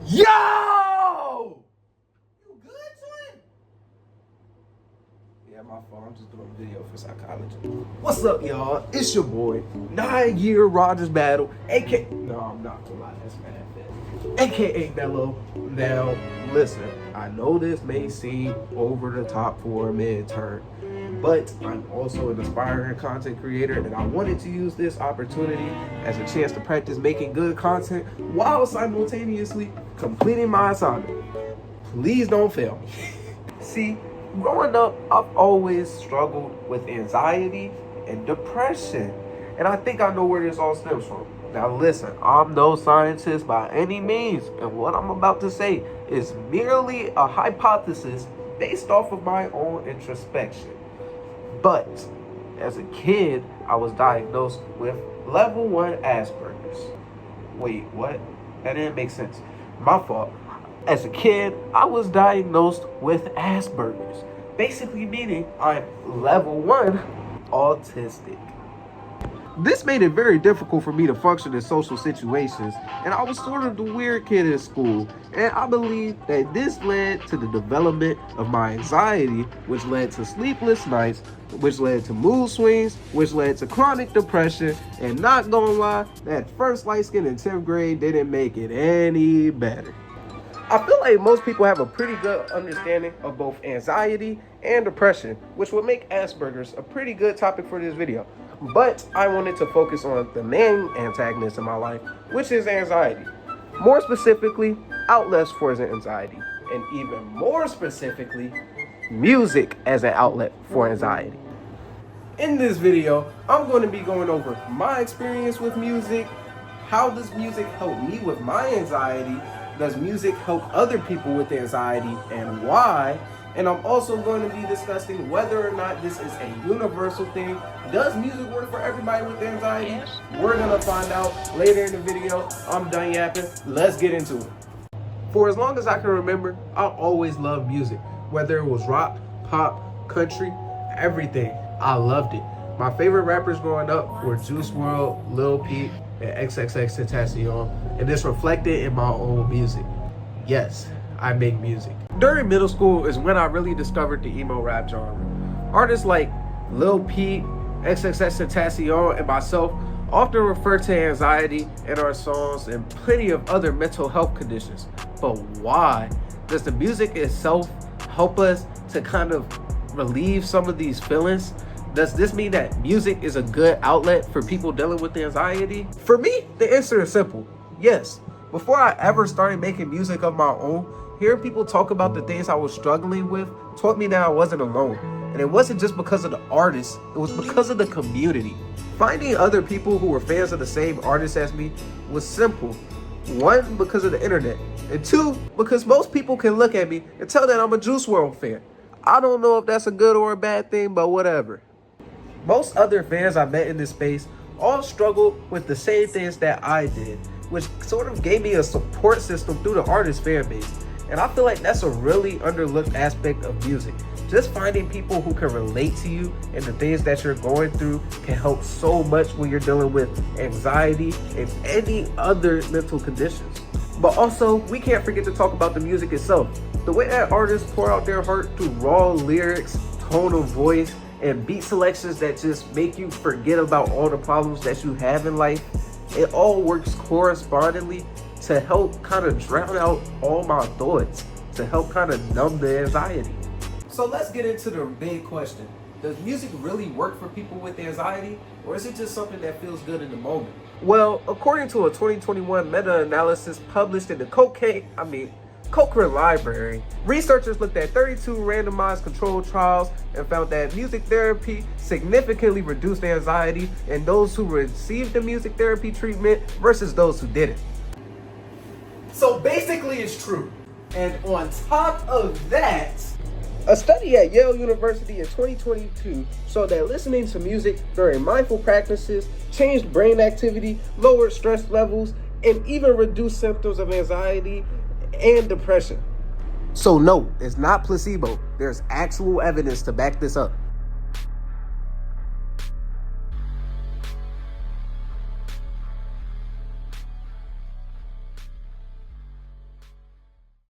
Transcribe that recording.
Yo! You good, twin? Yeah, my fault. I'm just doing a video for psychology. What's up, y'all? It's your boy, 9-year Rogers Battle, aka... No, I'm not gonna lie, that's mad fit. AKA Mello. Now, listen, I know this may seem over the top for a midterm, but I'm also an aspiring content creator, and I wanted to use this opportunity as a chance to practice making good content while simultaneously completing my assignment. Please don't fail me. See, growing up, I've always struggled with anxiety and depression, and I think I know where this all stems from. Now listen, I'm no scientist by any means, and what I'm about to say is merely a hypothesis based off of my own introspection. But as a kid, I was diagnosed with level 1 Asperger's. Wait, what? That didn't make sense. My fault. As a kid, I was diagnosed with Asperger's, basically meaning I'm level 1 autistic. This made it very difficult for me to function in social situations, and I was sort of the weird kid in school, and I believe that this led to the development of my anxiety, which led to sleepless nights, which led to mood swings, which led to chronic depression, and not gonna lie, that first light skin in 10th grade didn't make it any better. I feel like most people have a pretty good understanding of both anxiety and depression, which would make Asperger's a pretty good topic for this video. But I wanted to focus on the main antagonist in my life, which is anxiety. More specifically, outlets for anxiety. And even more specifically, music as an outlet for anxiety. In this video, I'm going to be going over my experience with music. How does music help me with my anxiety? Does music help other people with anxiety, and why? And I'm also going to be discussing whether or not this is a universal thing. Does music work for everybody with anxiety? Yes. We're gonna find out later in the video. I'm done yapping. Let's get into it. For as long as I can remember, I always loved music. Whether it was rock, pop, country, everything. I loved it. My favorite rappers growing up were Juice WRLD, Lil Peep, and XXXTentacion, and this reflected in my own music. Yes, I make music. During middle school is when I really discovered the emo rap genre. Artists like Lil Peep, XXXTentacion, and myself often refer to anxiety in our songs and plenty of other mental health conditions. But why? Does the music itself help us to kind of relieve some of these feelings? Does this mean that music is a good outlet for people dealing with anxiety? For me, the answer is simple. Yes. Before I ever started making music of my own, hearing people talk about the things I was struggling with taught me that I wasn't alone. And it wasn't just because of the artist, it was because of the community. Finding other people who were fans of the same artist as me was simple. 1, because of the internet. And 2, because most people can look at me and tell that I'm a Juice WRLD fan. I don't know if that's a good or a bad thing, but whatever. Most other fans I met in this space all struggled with the same things that I did, which sort of gave me a support system through the artist fan base. And I feel like that's a really underlooked aspect of music. Just finding people who can relate to you and the things that you're going through can help so much when you're dealing with anxiety and any other mental conditions. But also, we can't forget to talk about the music itself. The way that artists pour out their heart through raw lyrics, tone of voice, and beat selections that just make you forget about all the problems that you have in life, it all works correspondingly to help kind of drown out all my thoughts, to help kind of numb the anxiety. So let's get into the big question. Does music really work for people with anxiety, or is it just something that feels good in the moment? Well, according to a 2021 meta-analysis published in the Cochrane Library, researchers looked at 32 randomized controlled trials and found that music therapy significantly reduced anxiety in those who received the music therapy treatment versus those who didn't. So basically it's true. And on top of that, a study at Yale University in 2022 showed that listening to music during mindful practices changed brain activity, lowered stress levels, and even reduced symptoms of anxiety and depression. So no, it's not placebo. There's actual evidence to back this up.